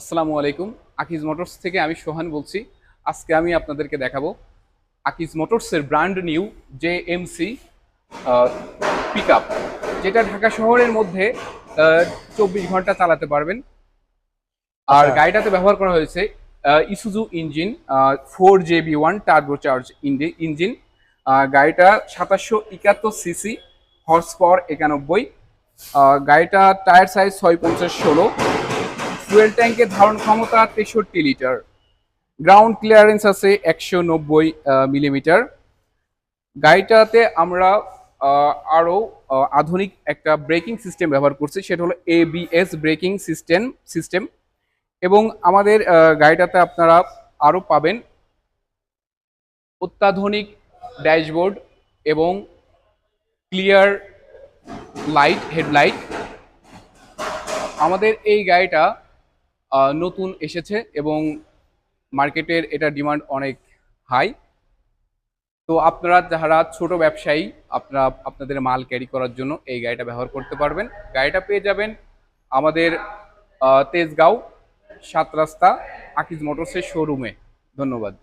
আসসালামু আলাইকুম। আকিজ মোটরস থেকে আমি সোহান বলছি। আজকে আমি আপনাদেরকে দেখাবো আকিজ মোটরসের ব্র্যান্ড নিউ JMC পিকআপ, যেটা ঢাকা শহরের মধ্যে 24 ঘন্টা চালাতে পারবেন। আর আচ্ছা। গাড়িটাতে ব্যবহার করা হয়েছে Isuzu engine, 4JB1 turbo charge engine. গাড়িটা 2771 সিসি, হর্স পাওয়ার 91। গাড়িটা টায়ার সাইজ 650/16, ফুয়েল ট্যাঙ্কের ধারণ ক্ষমতা 63 লিটার, গ্রাউন্ড ক্লিয়ারেন্স আছে 190 মিলিমিটার। গাড়িটাতে আমরা আরো আধুনিক একটা ব্রেকিং সিস্টেম ব্যবহার করছি, সেটা হলো ABS ব্রেকিং সিস্টেম। এবং আমাদের গাড়িটাতে আপনারা আরো পাবেন অত্যাধুনিক ড্যাশবোর্ড এবং ক্লিয়ার হেডলাইট। আমাদের এই গাড়িটা নতুন এসেছে এবং মার্কেটের এটা ডিমান্ড অনেক হাই। তো আপনারা যারা ছোট ব্যবসায়ী, আপনারা আপনাদের মাল ক্যারি করার জন্য এই গাড়িটা ব্যবহার করতে পারবেন। গাড়িটা পেয়ে যাবেন আমাদের তেজগাঁও 7 রাস্তা আকিজ মোটরসের শোরুমে। ধন্যবাদ।